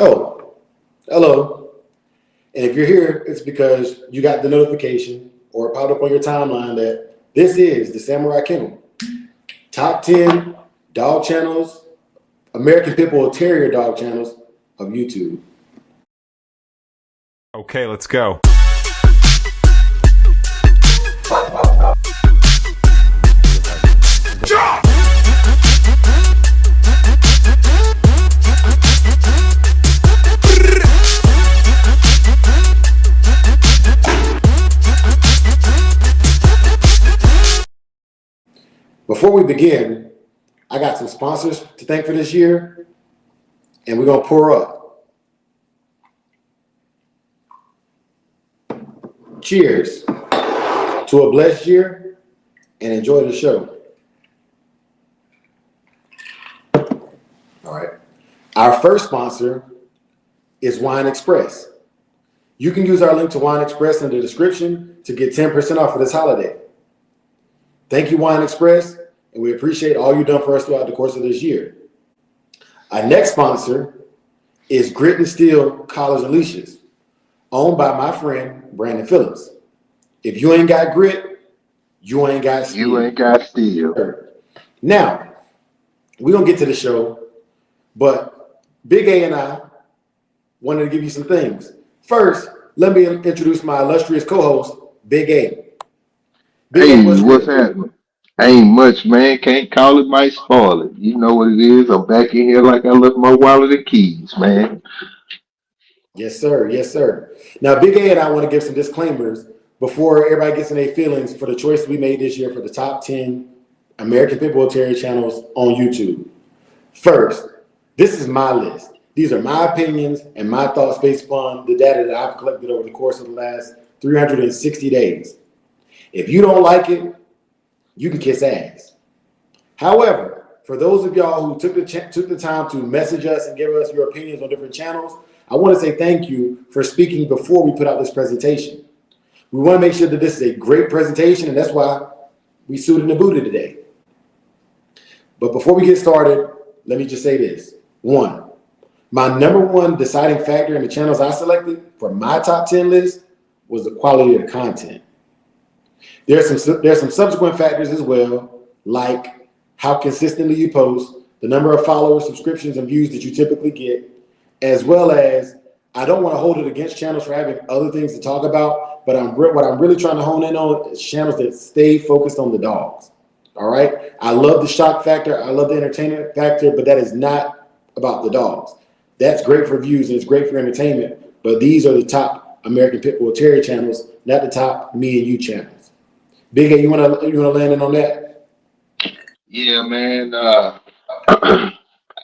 Oh, hello. And if you're here, it's because you got the notification or it popped up on your timeline that this is the Samurai Kennel. Top 10 dog channels, American Pit Bull Terrier dog channels of YouTube. Okay, let's go. Before we begin, I got some sponsors to thank for this year, and we're going to pour up. Cheers to a blessed year and enjoy the show. All right. Our first sponsor is Wine Express. You can use our link to Wine Express in the description to get 10% off for this holiday. Thank you, Wine Express, and we appreciate all you've done for us throughout the course of this year. Our next sponsor is Grit and Steel Collars and Leashes, owned by my friend, Brandon Phillips. If you ain't got grit, you ain't got steel. You ain't got steel. Now, we're going to get to the show, but Big A and I wanted to give you some things. First, let me introduce my illustrious co-host, Big A. Hey, what's happening? Ain't much, man. Can't call it, might spoil it. You know what it is. I'm back in here like I left my wallet and keys, man. Yes, sir. Yes, sir. Now, Big A and I want to give some disclaimers before everybody gets in their feelings for the choice we made this year for the top 10 American Pit Bull Terrier channels on YouTube. First, this is my list. These are my opinions and my thoughts based upon the data that I've collected over the course of the last 360 days. If you don't like it, you can kiss ass. However, for those of y'all who took the time to message us and give us your opinions on different channels, I want to say thank you for speaking before we put out this presentation. We want to make sure that this is a great presentation, and that's why we suited and booted today. But before we get started, let me just say this. One, my number one deciding factor in the channels I selected for my top 10 list was the quality of the content. There's some subsequent factors as well, like how consistently you post, the number of followers, subscriptions, and views that you typically get, as well as I don't want to hold it against channels for having other things to talk about, but what I'm really trying to hone in on is channels that stay focused on the dogs. All right? I love the shock factor. I love the entertainment factor, but that is not about the dogs. That's great for views and it's great for entertainment, but these are the top American Pit Bull Terrier channels, not the top me and you channels. Big A, you wanna land in on that? Yeah, man.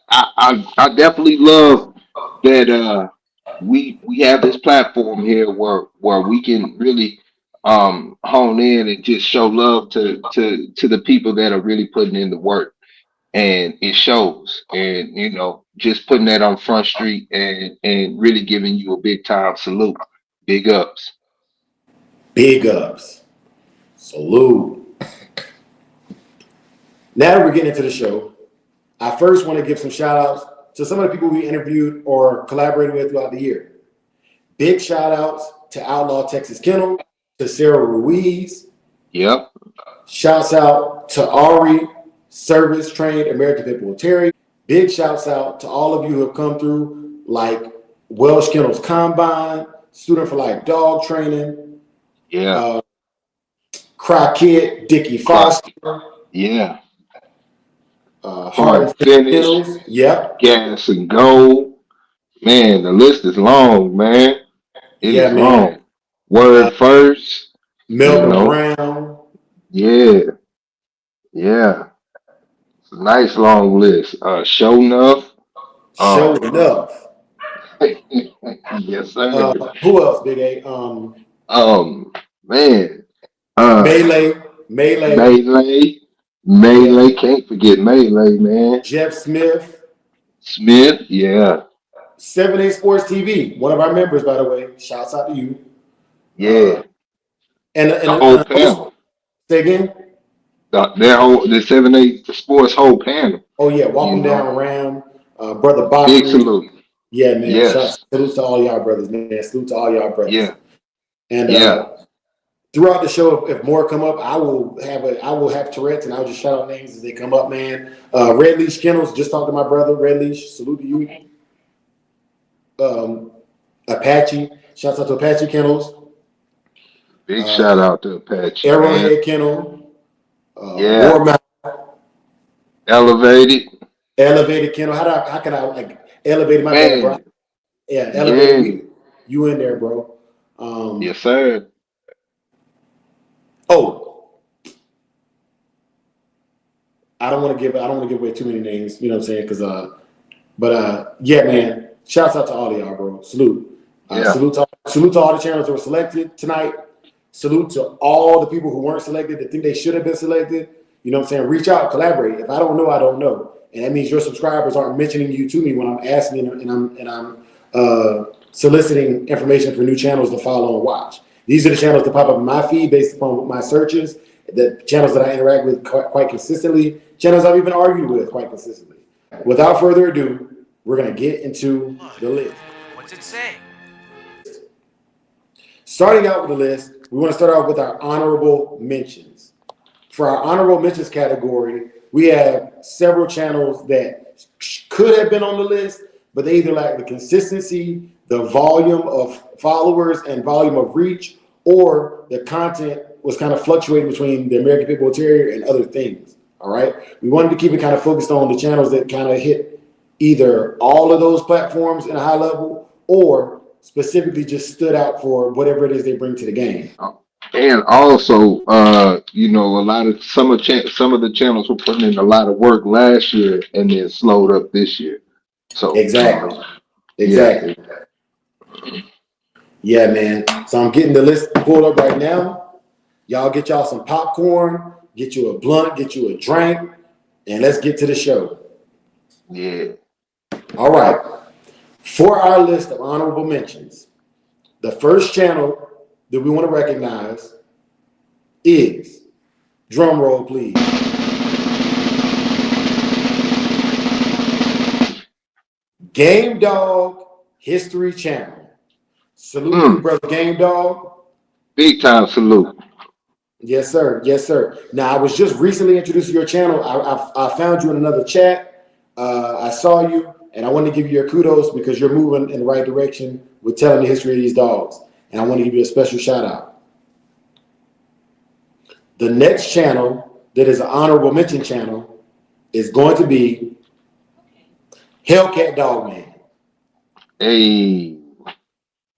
I definitely love that we have this platform here where we can really hone in and just show love to the people that are really putting in the work, and it shows. And just putting that on Front Street and really giving you a big time salute. Big ups. Big ups. Salute. Now that we're getting into the show, I first want to give some shout outs to some of the people we interviewed or collaborated with throughout the year. Big shout outs to Outlaw Texas Kennel, to Sarah Ruiz. Yep. Shouts out to Ari, service trained American Pit Bull Terrier. Big shouts out to all of you who have come through, like Welsh Kennels Combine, Student for Life Dog Training. Yeah. Crockett, Dickie Foster. Yeah. Hard Finish. Yep. Gas and Go. Man, the list is long, man. It is long. Word First. Melvin Brown. Yeah. Yeah. It's a nice long list. Show Enough. Show Enough. Yes, sir. Who else, Big A? Man. Melee. Can't forget Melee, man. Jeff Smith, yeah. 7A Sports TV, one of our members, by the way. Shouts out to you. Yeah. And the whole panel. Say again? The 7A Sports whole panel. Oh, yeah. Walk them down around. Brother Bob. Big salute. Yeah, man. Yes. Salute to all y'all brothers, man. Salute to all y'all brothers. Yeah. And Yeah. throughout the show, if more come up, I will have Tourette's, and I'll just shout out names as they come up, man. Red Leash Kennels, just talked to my brother. Red Leash, salute to you. Um, Apache, shouts out to Apache Kennels. Big Uh, shout out to Apache, man. Arrowhead Kennel, Yeah. War Elevated. Elevated Kennel. How can I like elevated? My bad, bro. Man. Yeah, elevated. Yeah. You in there, bro? Um, Yes, sir. oh, I don't want to give away too many names. You know what I'm saying? Yeah, man. Shouts out to all of y'all, bro. Salute. Yeah. Salute to all the channels that were selected tonight. Salute to all the people who weren't selected that think they should have been selected. You know what I'm saying? Reach out, collaborate. If I don't know, I don't know, and that means your subscribers aren't mentioning you to me when I'm asking and I'm soliciting information for new channels to follow and watch. These are the channels that pop up in my feed based upon my searches. The channels that I interact with quite consistently. Channels I've even argued with quite consistently. Without further ado, we're gonna get into the list. What's it say? Starting out with the list, we want to start off with our honorable mentions. For our honorable mentions category, we have several channels that could have been on the list, but they either lack the consistency, the volume of followers, and volume of reach, or the content was kind of fluctuating between the American Pit Bull Terrier and other things. All right. We wanted to keep it kind of focused on the channels that kind of hit either all of those platforms in a high level or specifically just stood out for whatever it is they bring to the game. And also, a lot of some of the channels were putting in a lot of work last year and then slowed up this year. So, Exactly. yeah, Exactly. Yeah, man. So I'm getting the list pulled up right now. Y'all get y'all some popcorn, get you a blunt, get you a drink, and let's get to the show. yeah. All right. For our list of honorable mentions, the first channel that we want to recognize is, drum roll, please, Game Dog History Channel. Salute to you, Mm, brother Game Dog. big time salute. Yes, sir. Yes, sir. Now, I was just recently introduced to your channel. I found you in another chat. I saw you, and I want to give you your kudos because you're moving in the right direction with telling the history of these dogs. And I want to give you a special shout out. The next channel that is an honorable mention channel is going to be Hellcat Dogman. Hey,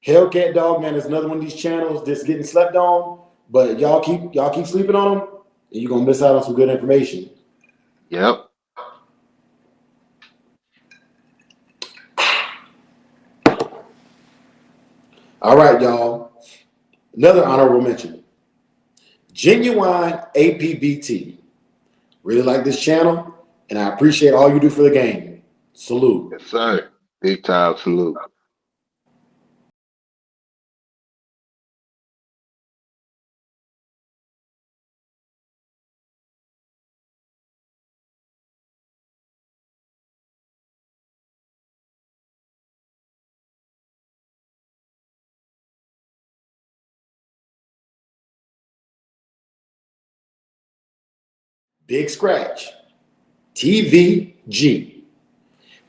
Hellcat Dogman is another one of these channels that's getting slept on, but y'all keep sleeping on them, and you're gonna miss out on some good information. yep. All right, y'all. Another honorable mention. Genuine APBT. Really like this channel, and I appreciate all you do for the game. Salute. Yes, sir. Big time salute. Big Scratch. TVG.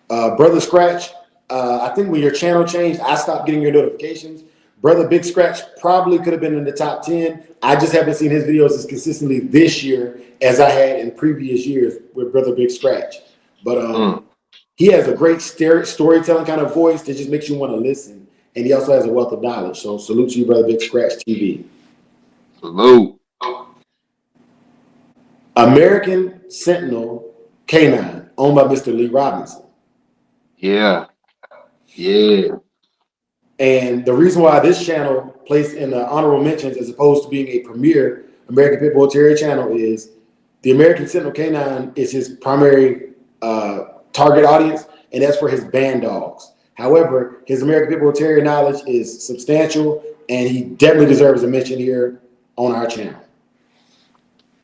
Brother Scratch, I think when your channel changed, I stopped getting your notifications. Brother Big Scratch probably could have been in the top 10. I just haven't seen his videos as consistently this year as I had in previous years with Brother Big Scratch. But Mm, he has a great storytelling kind of voice that just makes you want to listen. And he also has a wealth of knowledge. So salute to you, Brother Big Scratch TV. salute. American Sentinel Canine, owned by Mr. Lee Robinson. Yeah, yeah. And the reason why this channel placed in the honorable mentions as opposed to being a premier American Pit Bull Terrier channel is the American Sentinel Canine is his primary target audience, and that's for his band dogs. However, his American Pit Bull Terrier knowledge is substantial, and he definitely deserves a mention here on our channel.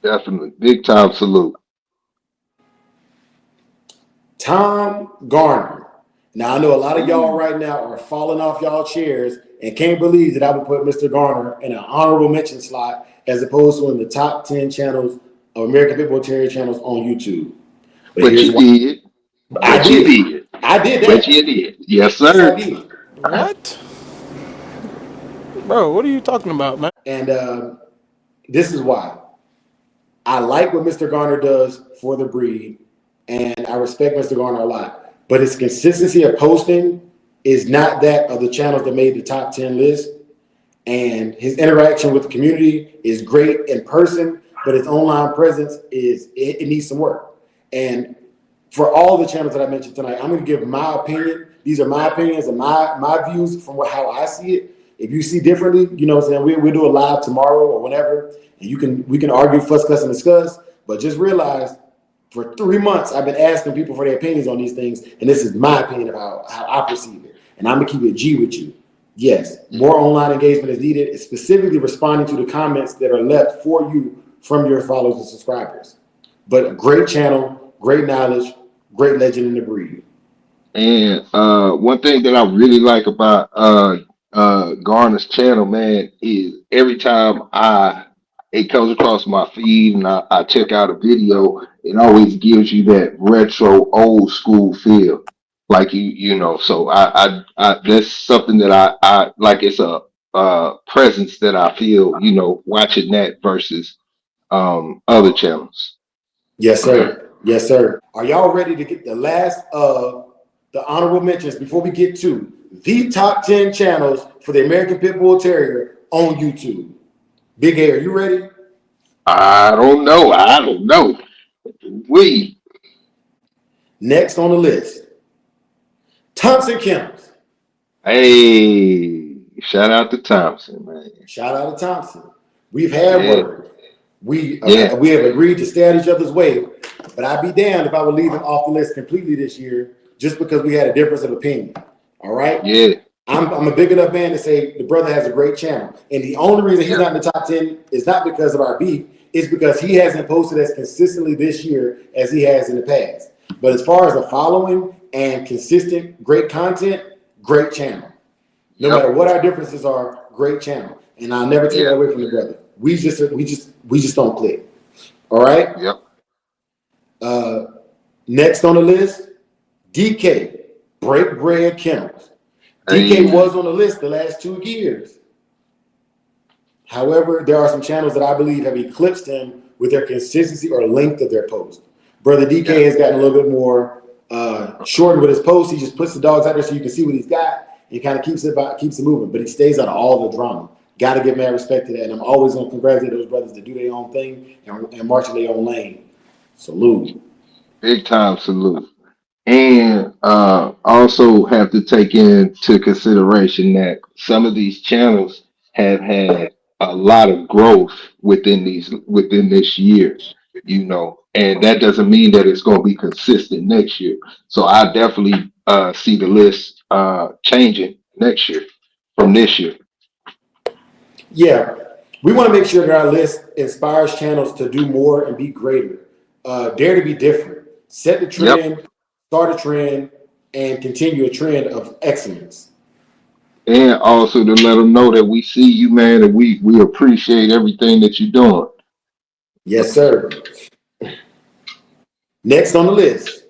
Definitely. Big time salute. Tom Garner. Now I know a lot of y'all right now are falling off y'all chairs and can't believe that I would put Mr. Garner in an honorable mention slot as opposed to in the top 10 channels of American Pitbull Terrier channels on YouTube. But But here's you why. did. I But you did. did. I did But you that. did. Yes, Yes, I sir. did. What? Bro, what are you talking about, man? And this is why. I like what Mr. Garner does for the breed, and I respect Mr. Garner a lot. But his consistency of posting is not that of the channels that made the top 10 list. And his interaction with the community is great in person, but his online presence it needs some work. And for all the channels that I mentioned tonight, I'm going to give my opinion. These are my opinions and my views from how I see it. If you see differently, you know what I'm saying, we'll do a live tomorrow or whenever, and we can argue, fuss, cuss, and discuss. But just realize for 3 months, I've been asking people for their opinions on these things, and this is my opinion about how I perceive it. And I'm going to keep it G with you. Yes, more online engagement is needed. It's specifically responding to the comments that are left for you from your followers and subscribers. But a great channel, great knowledge, great legend in the breed. And one thing that I really like about Garner's channel, man, is every time it comes across my feed and I check out a video, it always gives you that retro old school feel. Like so I that's something that I like. It's a presence that I feel, watching that versus other channels. Yes, sir. Yes, sir. Are y'all ready to get the last of the honorable mentions before we get to the top 10 channels for the American Pit Bull Terrier on YouTube? Big A, are you ready? I don't know. I don't know. We Next on the list, Thompson Kennels. Hey, shout out to Thompson, man. Shout out to Thompson. We've had Yeah, word. We yeah, we have agreed to stay out each other's way, but I'd be damned if I would leave him off the list completely this year just because we had a difference of opinion. All right? yeah, I'm a big enough man to say the brother has a great channel. And the only reason he's yeah, not in the top 10 is not because of our beef, it's because he hasn't posted as consistently this year as he has in the past. But as far as the following and consistent great content, great channel. No yep, matter what our differences are, great channel. And I'll never take that yeah, away from the brother. We just don't click. All right. yep. Next on the list, DK, Break Bread Kennels. DK Hey, was on the list the last 2 years. However, there are some channels that I believe have eclipsed him with their consistency or length of their post. Brother yeah, DK has gotten a little bit more shortened with his posts. He just puts the dogs out there so you can see what he's got. He kind of keeps it moving, but he stays out of all the drama. Got to give mad respect to that, and I'm always going to congratulate those brothers that do their own thing and march in their own lane. Salute. big time salute. And also have to take into consideration that some of these channels have had a lot of growth within this year, and that doesn't mean that it's going to be consistent next year. So I definitely see the list changing next year from this year. Yeah, we want to make sure that our list inspires channels to do more and be greater. Dare to be different. Set the Yep. trend, start a trend, and continue a trend of excellence. And also to let them know that we see you, man, and we appreciate everything that you're doing. Yes, sir. Next on the list,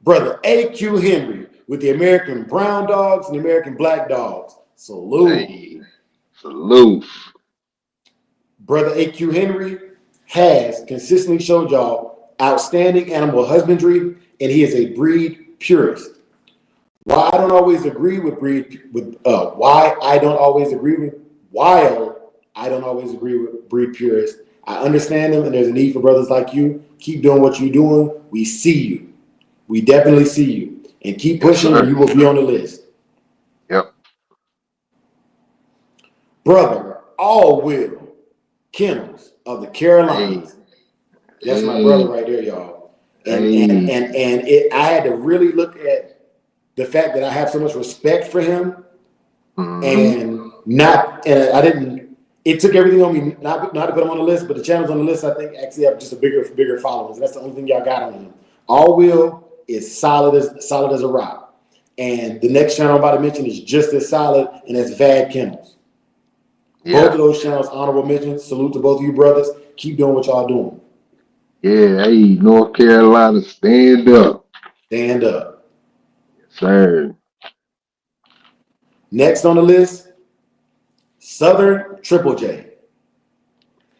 brother A.Q. Henry with the American Brown Dogs and the American Black Dogs. Salute. Hey, salute. Brother A.Q. Henry has consistently showed y'all outstanding animal husbandry, and he is a breed purist. Why I don't always agree with why I don't always agree with while I don't always agree with breed purists. I understand them, and there's a need for brothers like you. Keep doing what you're doing. We see you. We definitely see you, and keep Yes, pushing, and sir. you will be on the list, Yep. brother. All will Kennels of the Hey, Carolinas. That's my brother hey, right there, y'all. hey. I had to really look at the fact that I have so much respect for him Hmm. and not and I didn't. It took everything on me not to put him on the list, but the channels on the list I think actually have just a bigger followers. That's the only thing y'all got on him. All will is solid as a rock, And the next channel I'm about to mention is just as solid, and that's Kennels. Yeah. Both of those channels, honorable mentions. Salute to both of you brothers. Keep doing what y'all doing. Yeah. Hey, North Carolina, stand up. Stand up. Yes, sir. Next on the list, Southern Triple J.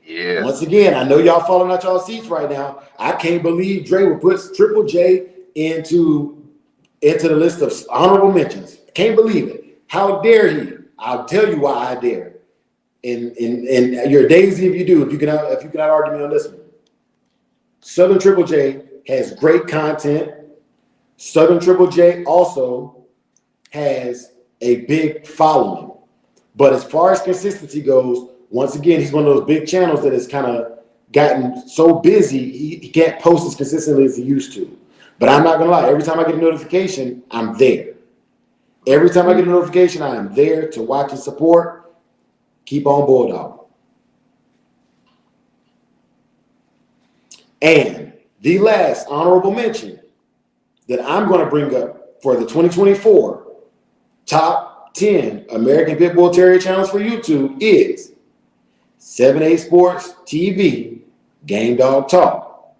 Yeah. Once again, I know y'all falling out y'all seats right now. I can't believe Dre would put Triple J into the list of honorable mentions. I can't believe it. How dare he? I'll tell you why I dare. And you're daisy if you do. If you cannot argue me on this one. Southern Triple J has great content. Southern Triple J also has a big following. But as far as consistency goes, once again, he's one of those big channels that has kind of gotten so busy, he can't post as consistently as he used to. But I'm not gonna lie, every time I get a notification, I'm there. Every time I get a notification, I am there to watch and support. Keep on Bulldog. And the last honorable mention that I'm going to bring up for the 2024 top 10 American Pit Bull Terrier channels for YouTube is 7A Sports TV Game Dog Talk.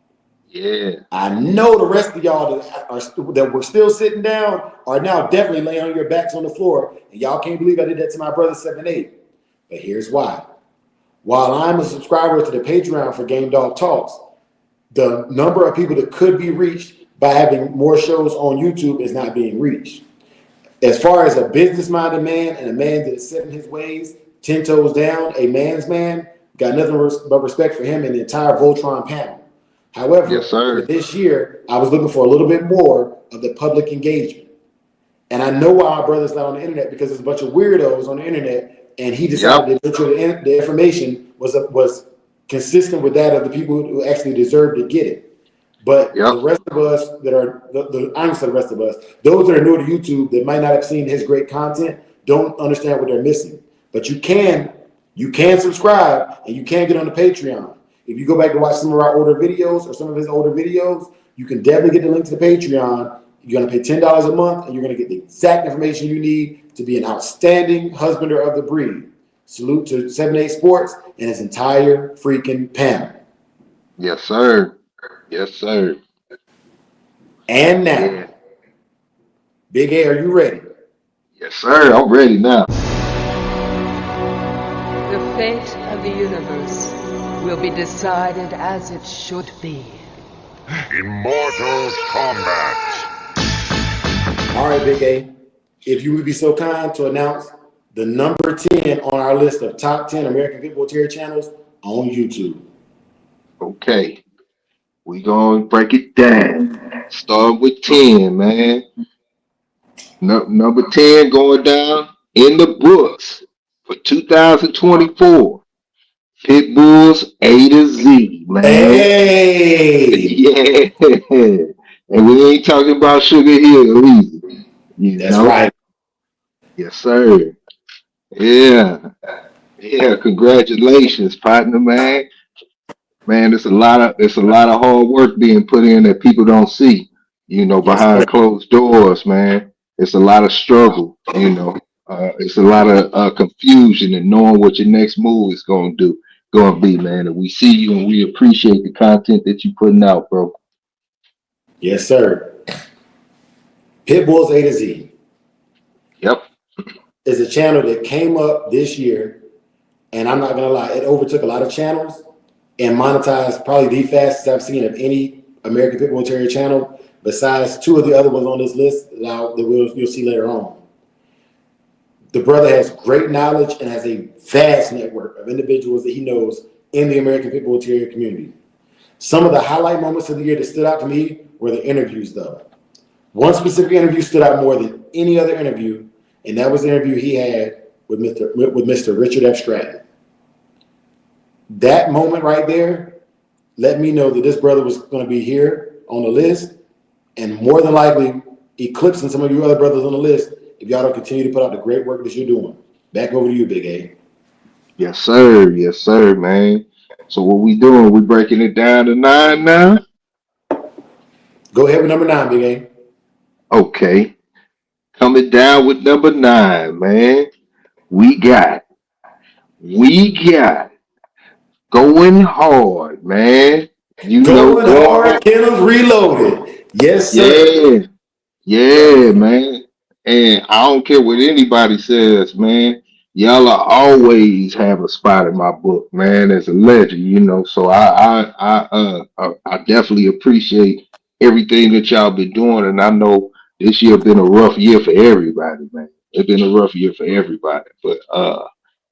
Yeah. I know the rest of y'all that were still sitting down are now definitely laying on your backs on the floor, and y'all can't believe I did that to my brother 7A. But here's why. While I'm a subscriber to the Patreon for Game Dog Talks, the number of people that could be reached by having more shows on YouTube is not being reached. As far as a business-minded man and a man that is set in his ways, 10 toes down, a man's man, got nothing but respect for him and the entire Voltron panel. However, Yes, sir. for this year, I was looking for a little bit more of the public engagement. And I know why my brother's not on the internet, because there's a bunch of weirdos on the internet, and he decided that the information was consistent with that of the people who actually deserve to get it. But the rest of us that are, I'm saying the rest of us, those that are new to YouTube that might not have seen his great content, don't understand what they're missing. But you can subscribe, and you can get on the Patreon. If you go back to watch some of our older videos or some of his older videos, you can definitely get the link to the Patreon. You're going to pay $10 a month, and you're going to get the exact information you need to be an outstanding husbander of the breed. Salute to 7A Sports and his entire freaking panel. Yes, sir. Yes, sir. And now, Big A, are you ready? Yes, sir. I'm ready now. The fate of the universe will be decided as it should be. Immortal Combat. All right, Big A, if you would be so kind to announce the number 10 on our list of top 10 American Pit Bull Terrier channels on YouTube. Okay. We gonna break it down. Start with 10, man. Number 10 going down in the books for 2024. Pit Bulls A to Z, man. Hey! Yeah. And we ain't talking about Sugar Hill either. That's right. Yes, sir. Yeah. Yeah, congratulations, partner, man. Man, it's a lot of hard work being put in that people don't see, Yes, sir. behind closed doors, man. It's a lot of struggle, it's a lot of confusion and knowing what your next move is going to be, man. And we see you and we appreciate the content that you're putting out, bro. Yes, sir. Pit Bulls A to Z. Yep. Is a channel that came up this year, and I'm not going to lie, it overtook a lot of channels and monetized probably the fastest I've seen of any American Pit Bull Terrier channel, besides two of the other ones on this list that you'll see later on. The brother has great knowledge and has a vast network of individuals that he knows in the American Pit Bull Terrier community. Some of the highlight moments of the year that stood out to me were the interviews, though. One specific interview stood out more than any other interview, and that was the interview he had with Mr. Richard F. Stratton. That moment right there let me know that this brother was going to be here on the list, and more than likely eclipsing some of you other brothers on the list if y'all don't continue to put out the great work that you're doing. Back over to you, Big A. Yes, sir. Yes, sir, man. So what we doing? We breaking it down to 9 now? Go ahead with number 9, Big A. Okay. Coming down with number 9, man. We got, we got going hard, man. You know, Going going hard, hard. Kennels Reloaded. Yes, sir. Yeah, Yes, yeah, sir. man. And I don't care what anybody says, man. Y'all will always have a spot in my book, man, as a legend, you know. So I definitely appreciate everything that y'all been doing, and I know this year been a rough year for everybody, man. It's been a rough year for everybody, but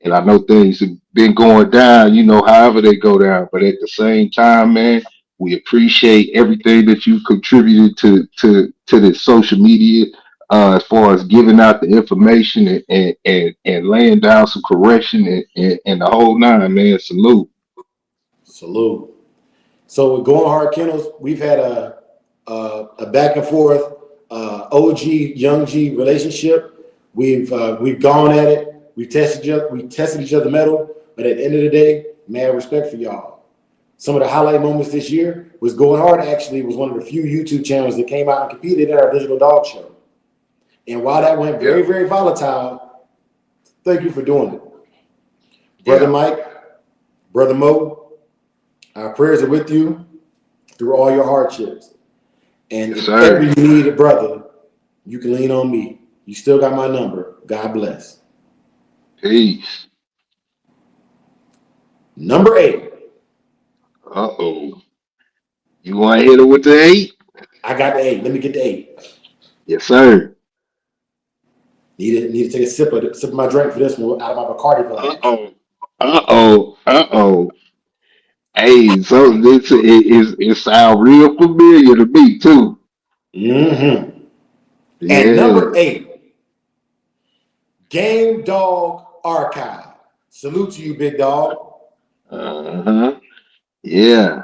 and I know things have been going down, you know, however they go down. But at the same time, man, we appreciate everything that you contributed to this social media, as far as giving out the information and laying down some correction and the whole nine, man. Salute. Salute. So with Going Hard Kennels, we've had a back and forth OG Young G relationship. We've gone at it. We tested each other metal. But at the end of the day, mad respect for y'all. Some of the highlight moments this year was Going Hard. Actually, was one of the few YouTube channels that came out and competed at our Digital Dog Show. And while that went Yeah, very, very volatile, thank you for doing it, brother yeah, Mike, brother Mo. Our prayers are with you through all your hardships. And yes, if ever sir. you need a brother, you can lean on me. You still got my number. God bless. Peace. Number 8. Uh-oh. You want to hit it with the 8? I got the 8. Let me get the 8. Yes, sir. Need to take a sip of my drink for this one out of my Bacardi glass. Uh-oh. Uh-oh. Uh-oh. Hey, so this it sound real familiar to me too. Mm-hmm. At number Yeah. 8, Game Dog Archive. Salute to you, big dog. Uh-huh. Yeah.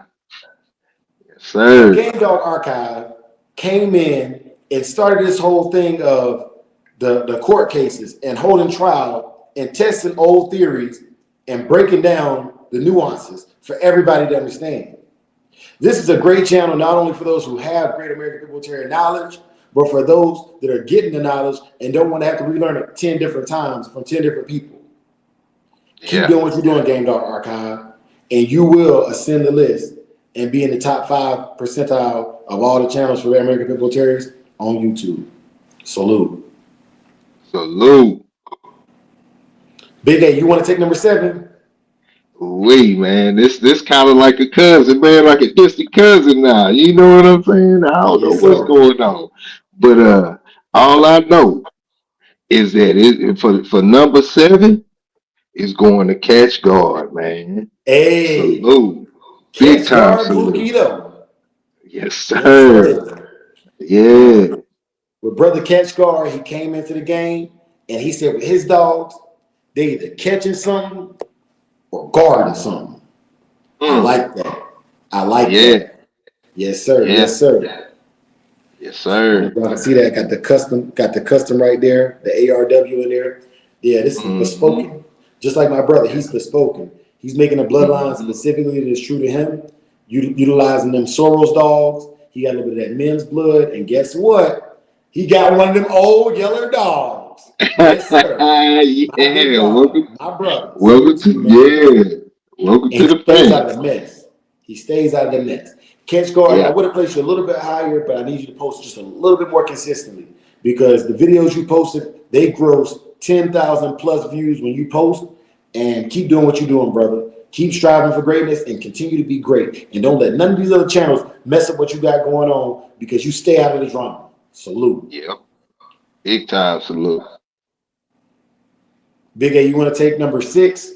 Yes, Now, sir. Game Dog Archive came in and started this whole thing of the court cases and holding trial and testing old theories and breaking down the nuances for everybody to understand. This is a great channel not only for those who have great American People Terrier knowledge, but for those that are getting the knowledge and don't want to have to relearn it 10 different times from 10 different people. Keep Yeah. doing what you're doing, Game Dog Archive, and you will ascend the list and be in the top 5 percentile of all the channels for American Pit Bull Terriers on YouTube. Salute. Salute. Big A, you want to take number 7? Wait, man. This kind of like a cousin, man, like a distant cousin now. You know what I'm saying? I don't know Yes, what's sir. going on. But all I know is that for number 7 is going to catch guard, man. Hey, Salute. Big catch time guard salute. Bukito. Yes, Yes, sir. sir. Now, Yeah. with Brother Catch Guard, he came into the game and he said with his dogs, they either catching something or guarding something. I Mm. like that. I like Yeah. that. Yes, sir. Yeah. Yes, sir. Yes, I don't know if sir. y'all can see that. Got the custom right there, the ARW in there. Yeah, this is Mm-hmm. bespoken. Just like my brother, he's bespoken. He's making a bloodline Mm-hmm. specifically that's true to him, utilizing them Soros dogs. He got a little bit of that men's blood, and guess what? He got one of them old yeller dogs. Yes, sir. My big Yeah. Welcome. dog, my brother. Welcome Salute to to you, man. Welcome And he to the stays out of the family. mess. He stays out of the mess. Catch guard, I Yeah. would have placed you a little bit higher, but I need you to post just a little bit more consistently because the videos you posted, they gross 10,000 plus views when you post. And keep doing what you're doing, brother. Keep striving for greatness and continue to be great. And don't let none of these other channels mess up what you got going on because you stay out of the drama. Salute. Yep. Big time salute. Big A, you want to take number 6?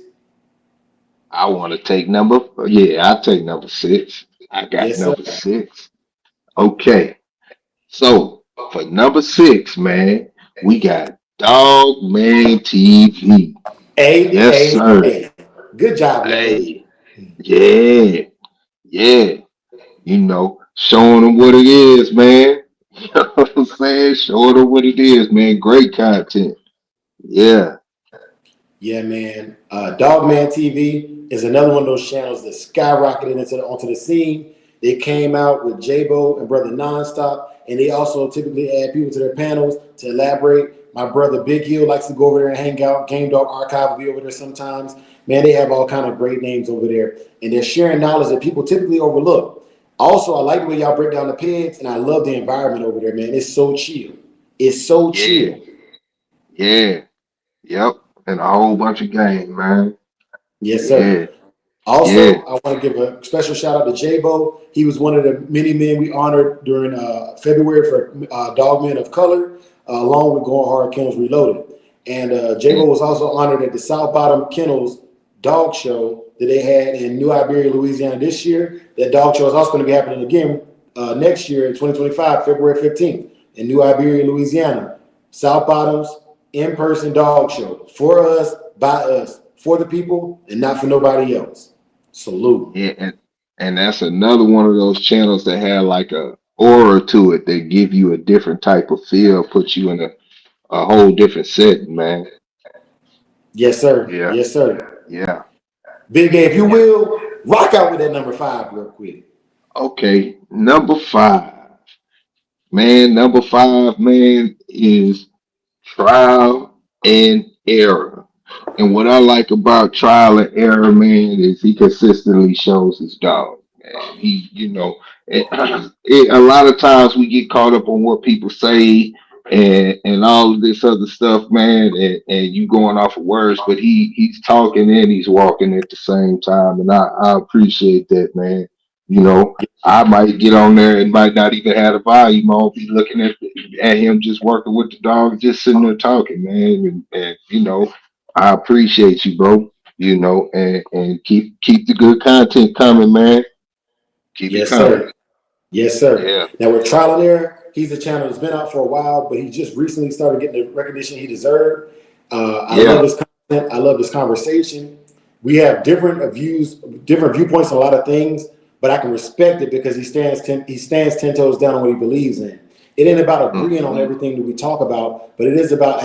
I want to take number. Yeah, I'll take number 6. I got Yes, sir. number 6. Okay. So for number 6, man, we got Dog Man TV. A, Yes, A, sir. A. Good job, young. Hey. Yeah. Yeah. You know, showing them what it is, man. You know what I'm saying? Showing them what it is, man. Great content. Yeah. Yeah, man. Dogman TV is another one of those channels that skyrocketed onto the scene. They came out with J-Bo and Brother Nonstop, and they also typically add people to their panels to elaborate. My brother Big Hill likes to go over there and hang out. Game Dog Archive will be over there sometimes. Man, they have all kind of great names over there, and they're sharing knowledge that people typically overlook. Also, I like the way y'all break down the peds, and I love the environment over there, man. It's so chill. It's so Yeah, chill. yeah, yep, and a whole bunch of game, man. Yes, sir. Yeah, yeah, Also, I want to give a special shout out to J-Bo. He was one of the many men we honored during February for Dog Men of Color, along with Going Hard Kennels Reloaded. And J-Bo was also honored at the South Bottom Kennels Dog Show that they had in New Iberia, Louisiana this year. That dog show is also going to be happening again next year in 2025, February 15th, in New Iberia, Louisiana. South Bottoms in-person dog show for us, by us, for the people, and not for nobody else. Salute. yeah, and that's another one of those channels that have like a aura to it that give you a different type of feel, put you in a whole different setting, man. Yes, sir. Yeah, Yes, sir. yeah. Big A, if you will, rock out with that number 5 real quick. Okay, number five, man. Number five, man, is trial and error. And what I like about trial and error, man, is he consistently shows his dog. Man, a lot of times we get caught up on what people say and all of this other stuff, man, and you going off of words, but he's talking and he's walking at the same time, and I appreciate that, man. You know, I might get on there and might not even have the volume on, be looking at him just working with the dog, just sitting there talking, man. And I appreciate you, bro. And keep the good content coming, man. Keep it Yes, coming. sir. Yes, sir. Yeah, Now with Trial and Error, he's a channel that's been out for a while, but he just recently started getting the recognition he deserved. I love yeah, his content. I love his conversation. We have different views, different viewpoints on a lot of things, but I can respect it because he stands 10 toes down on what he believes in. It ain't about agreeing on hmm everything that we talk about, but it is about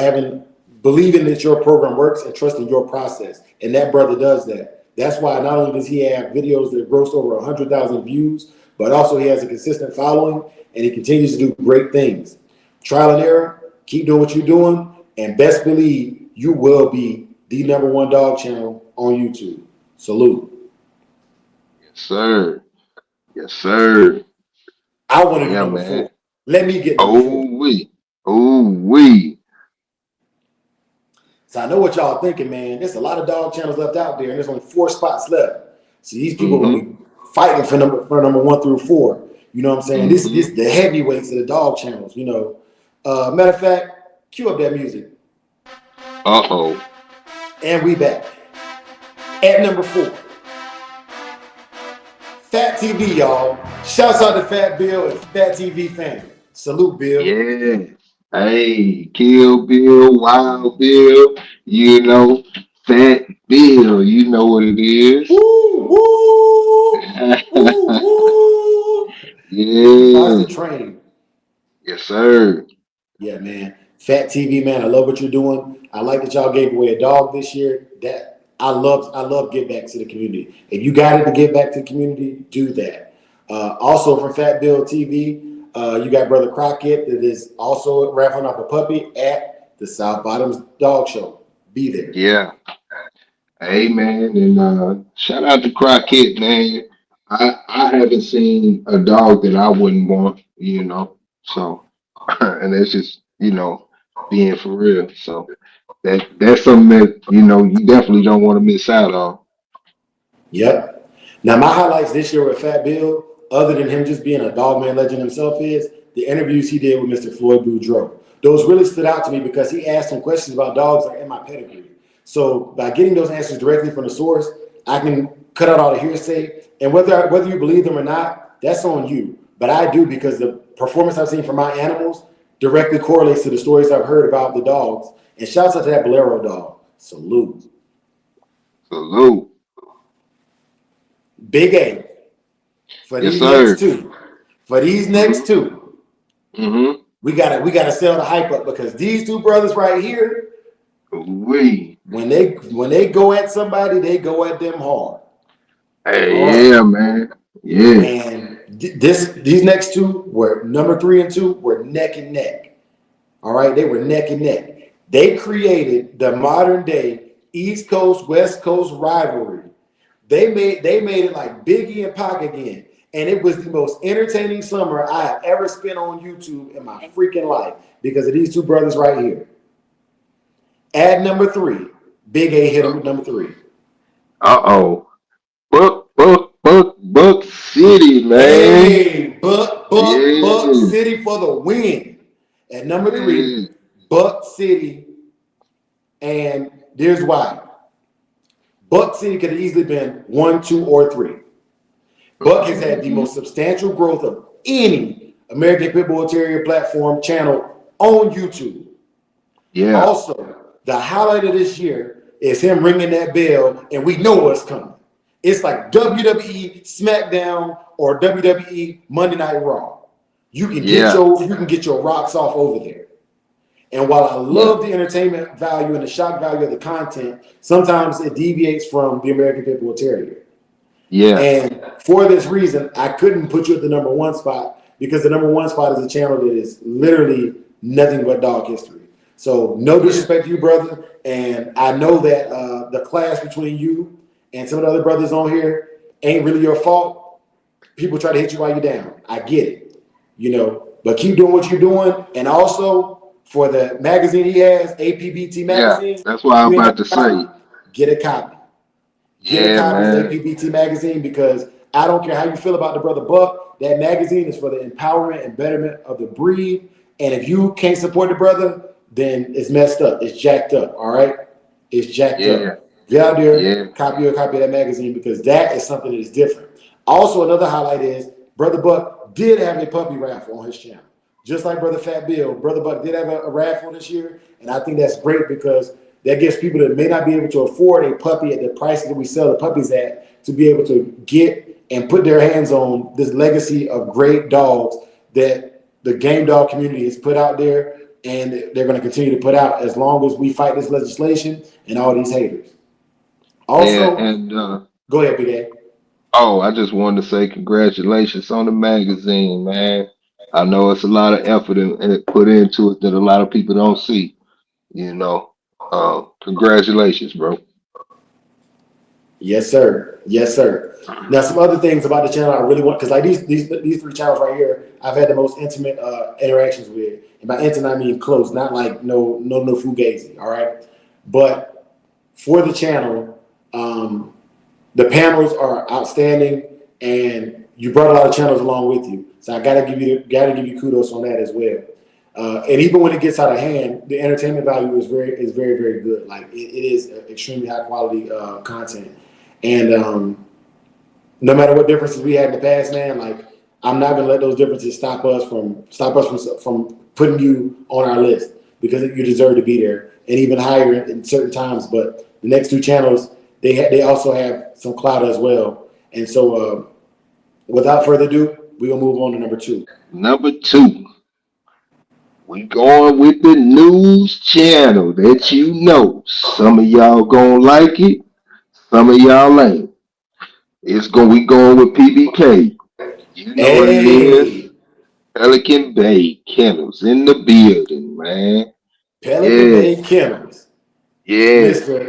believing that your program works and trusting your process. And that brother does that. That's why not only does he have videos that gross over 100,000 views, but also he has a consistent following and he continues to do great things. Trial and error, keep doing what you're doing, and best believe you will be the number one dog channel on YouTube. Salute. yes, sir. Yes, sir. I want to do Yeah, number man. 4. Let me get number 4. Oh we, oh we. So I know what y'all thinking, man. There's a lot of dog channels left out there, and there's only 4 spots left. So these people are gonna Mm-hmm. be fighting for number 1 through 4. You know what I'm saying? This Mm-hmm. the heavyweights of the dog channels. Matter of fact, cue up that music, Uh-oh. and we back at number 4. Fat TV, y'all. Shouts out to Fat Bill and Fat TV family. Salute, Bill. Yeah. Hey, Kill Bill, Wild Bill, Fat Bill, you know what it is. Woo, woo, woo, woo. He rides Yeah. the train. Yes, sir. Yeah, man. Fat TV, man. I love what you're doing. I like that y'all gave away a dog this year. That I love give back to the community. If you got it to give back to the community, do that. Also from Fat Bill TV, you got Brother Crockett that is also raffling off a puppy at the South Bottoms Dog Show. Be there. Yeah. Hey, man, and shout out to Crockett, man. I haven't seen a dog that I wouldn't want. So, and that's just, being for real. So that's something that, you definitely don't want to miss out on. Yep. Now, my highlights this year with Fat Bill, other than him just being a dogman legend himself, is the interviews he did with Mr. Floyd Boudreau. Those really stood out to me because he asked some questions about dogs like in my pedigree. So by getting those answers directly from the source, I can cut out all the hearsay. And whether you believe them or not, that's on you. But I do because the performance I've seen from my animals directly correlates to the stories I've heard about the dogs. And shouts out to that Bolero dog. Salute. Salute. Big A. For Yes, these next sir. two, for these Mm-hmm. next two, Mm-hmm. we gotta sell the hype up because these two brothers right here, We. when they go at somebody, they go at them hard. All Hey, right. yeah, man. Yeah. And these next two were number 3 and 2 were neck and neck. All right, they were neck and neck. They created the modern day East Coast West Coast rivalry. They made it like Biggie and Pac again, and it was the most entertaining summer I have ever spent on YouTube in my freaking life because of these two brothers right here. At number three, Big A hit him with number three. Uh-oh. Buck City, man. Hey, Buck Yeah. City for the win. At number three, Man. Buck City, and here's why. Buck City could have easily been one, two, or three. Buck has had the Mhm. most substantial growth of any American Pit Bull Terrier platform channel on YouTube. Yeah. Also, the highlight of this year is him ringing that bell, and we know what's coming. It's like WWE SmackDown or WWE Monday Night Raw. Yeah. You can get your rocks off over there. And while I Yeah. love the entertainment value and the shock value of the content, sometimes it deviates from the American Pit Bull Terrier. Yeah. And for this reason, I couldn't put you at the number one spot because the number one spot is a channel that is literally nothing but dog history. So no Yeah. disrespect to you, brother. And I know that the clash between you and some of the other brothers on here ain't really your fault. People try to hit you while you're down. I get it, but keep doing what you're doing. And also for the magazine he has, APBT Yeah. magazine, That's what I'm you ain't got about to a copy, say. get a copy. Get a Yeah, copy of man. APBT magazine because I don't care how you feel about the brother Buck. That magazine is for the empowerment and betterment of the breed. And if you can't support the brother, then it's messed up. It's jacked up. All right, it's jacked Yeah. up. Get out there, Yeah. copy a copy of that magazine because that is something that is different. Also, another highlight is brother Buck did have a puppy raffle on his channel, just like brother Fat Bill. Brother Buck did have a raffle this year, and I think that's great because that gives people that may not be able to afford a puppy at the prices that we sell the puppies at to be able to get and put their hands on this legacy of great dogs that the game dog community has put out there and they're going to continue to put out as long as we fight this legislation and all these haters. And Also, and go ahead, Big A. oh, I just wanted to say congratulations on the magazine, man. I know it's a lot of effort and put into it that a lot of people don't see, you know. Congratulations, bro. Yes, sir. Yes, sir. Now, some other things about the channel I really want because like these three channels right here, I've had the most intimate interactions with. And by intimate, I mean close, not like no fugazi. All right, but for the channel, the panels are outstanding, and you brought a lot of channels along with you. So I gotta give you kudos on that as well. And even when it gets out of hand, the entertainment value is very very good. Like it is extremely high quality content, and no matter what differences we had in the past, man, like I'm not gonna let those differences stop us from putting you on our list because you deserve to be there and even higher in certain times. But the next two channels, they also have some clout as well. And so, without further ado, we gonna move on to number two. Number two, we going with the news channel that you know. Some of y'all gonna like it, some of y'all ain't. We going with PBK. You know what it is. Hey, Pelican Bay Kennels in the building, man. Pelican Yeah, Bay Kennels, yeah.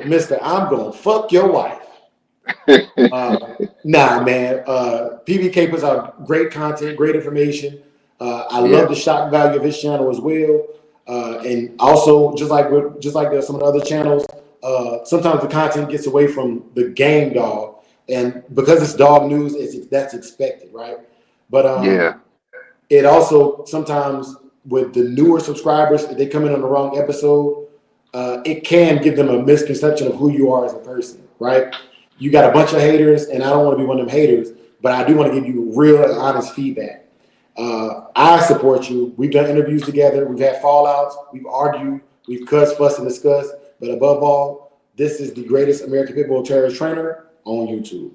Mister, I'm gonna fuck your wife. Nah, man. PBK puts out great content, great information. I love Yeah, the shock value of his channel as well. And also, some of the other channels, sometimes the content gets away from the game dog, and because it's dog news, that's expected, right? But yeah, it also sometimes with the newer subscribers, if they come in on the wrong episode, it can give them a misconception of who you are as a person, right? You got a bunch of haters, and I don't want to be one of them haters, but I do want to give you real and honest feedback. I support you. We've done interviews together. We've had fallouts. We've argued. We've cussed, fussed, and discussed. But above all, this is the greatest American Pit Bull Terrier trainer on YouTube.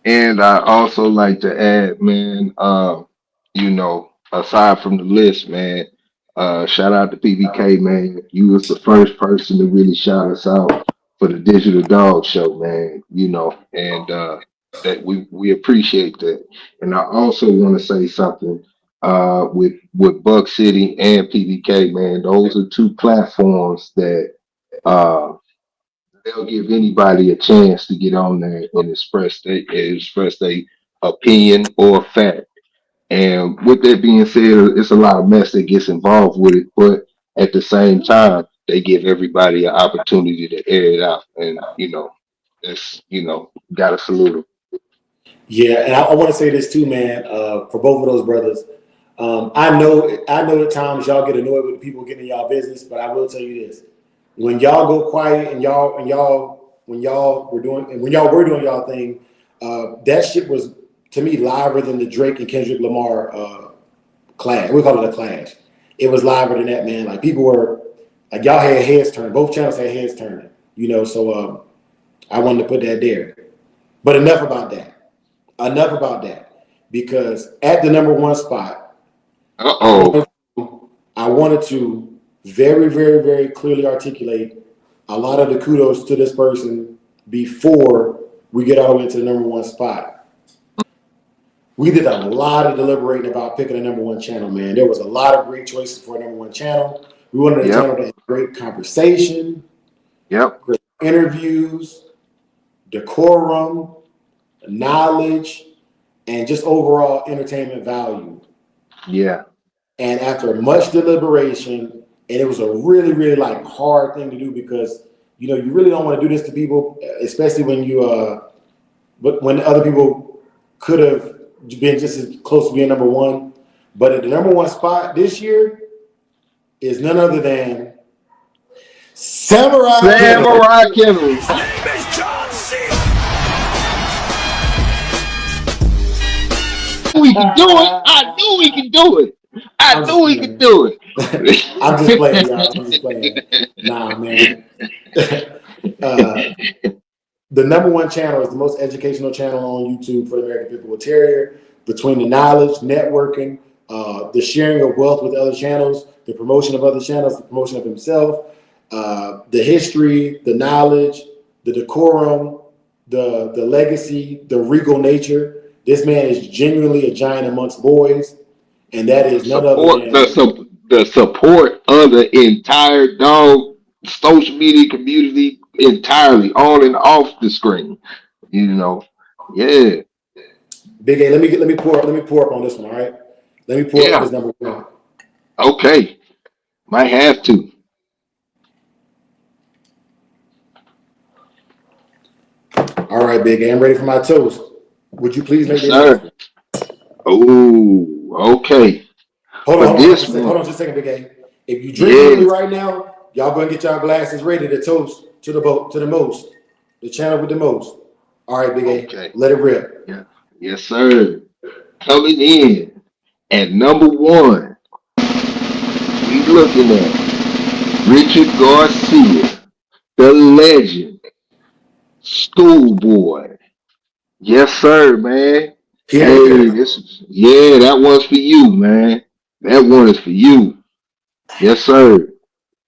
and I also like to add, man, aside from the list, man, shout out to PBK, man. You was the first person to really shout us out for the Digital Dog Show, man. And that we appreciate that. And I also want to say something. with Buck City and PBK, man. Those are two platforms that uh, they'll give anybody a chance to get on there and express their opinion or fact. And with that being said, it's a lot of mess that gets involved with it, but at the same time, they give everybody an opportunity to air it out, and that's gotta salute them. Yeah, and I want to say this too, man. For both of those brothers, I know at times y'all get annoyed with people getting in y'all business, but I will tell you this: when y'all go quiet and when y'all were doing y'all thing, that shit was to me liver than the Drake and Kendrick Lamar clash. We call it a clash. It was liver than that, man. Like people were like y'all had heads turning. Both channels had heads turning. So I wanted to put that there. But enough about that. Enough about that. Because at the number one spot, Uh I oh. wanted I wanted to very, very, very clearly articulate a lot of the kudos to this person before we get all the way to the number one spot. We did a lot of deliberating about picking a number one channel, man. There was a lot of great choices for a number one channel. We wanted a channel Yep. that had great conversation, Yep. great interviews, decorum, knowledge, and just overall entertainment value. Yeah. And after much deliberation, and it was a really, really like hard thing to do because you really don't want to do this to people, especially when but when other people could have been just as close to being number one. But at the number one spot this year is none other than Samurai Kennels. Samurai Kennels. We can do it. I knew we could do it. I I'm just knew we could playing. do I'm just playing, y'all. I'm just playing. Nah, man. uh, the number one channel is the most educational channel on YouTube for the American Pit Bull Terrier. Between the knowledge, networking, the sharing of wealth with other channels, the promotion of other channels, the promotion of himself, the history, the knowledge, the decorum, the legacy, the regal nature. This man is genuinely a giant amongst boys, and that the is none other support than the support of the entire dog social media community entirely on and off the screen. You know, yeah, Big A. Let me pour up on this one. All right, let me pour up for yeah, this number one. okay, might have to. All right, Big A. I'm ready for my toast. Would you please make Yes, the sir. announcement? Oh, okay. Hold on, For hold on, hold on, this just a, hold one, on just a second, Big A. If you drinking with me yes, right now, y'all go and get y'all glasses ready to toast to the boat, to the most, the channel with the most. All right, Big A, okay, let it rip. yeah, yes, sir. Coming in at number one, we looking at Richard Garcia, the legend, schoolboy. Yes, sir, man. Here, Hey, here. that one's for you, man. That one is for you. Yes, sir.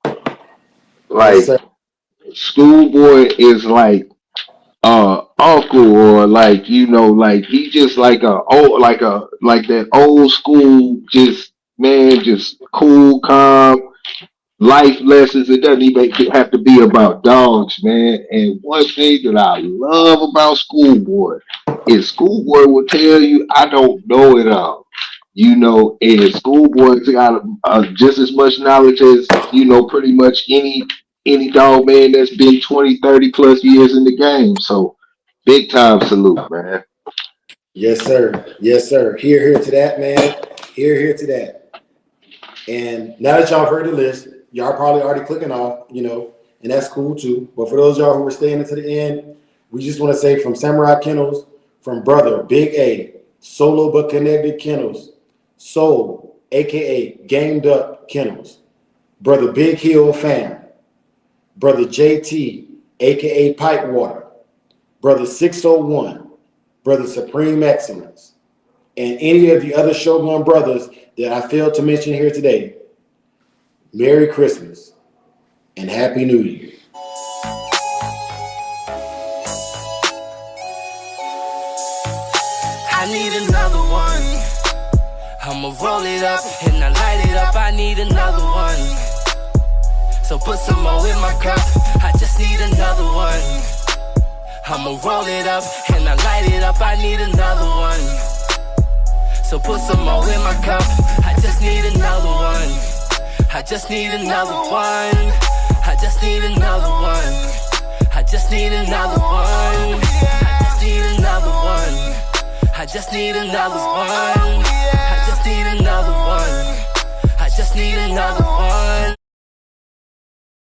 Yes, Like sir. schoolboy is like uncle or like like he's just like like that old school just man just cool calm life lessons. It doesn't even have to be about dogs, man. And one thing that I love about Schoolboy is Schoolboy will tell you, I don't know it all. And Schoolboy's got just as much knowledge as, pretty much any dog man that's been 20, 30 plus years in the game. So big time salute, man. Yes, sir. Yes, sir. Here to that, man. Here to that. And now that y'all have heard the list, y'all probably already clicking off, and that's cool too. But for those of y'all who are staying until the end, we just want to say from Samurai Kennels, from brother Big A, solo but connected Kennels, Soul, aka Gamed Up Kennels, brother Big Hill Fam, brother JT, aka Pipewater, brother 601, brother Supreme Excellence, and any of the other Shogun brothers that I failed to mention here today. Merry Christmas and Happy New Year. I need another one. I'ma roll it up and I light it up. I need another one. So put some more in my cup. I just need another one. I'ma roll it up and I light it up. I need another one. So put some more in my cup. I just need another one. I just need another one. I just need another one. I just need another one. I just need another one. I just need another one. I just need another one. I just need another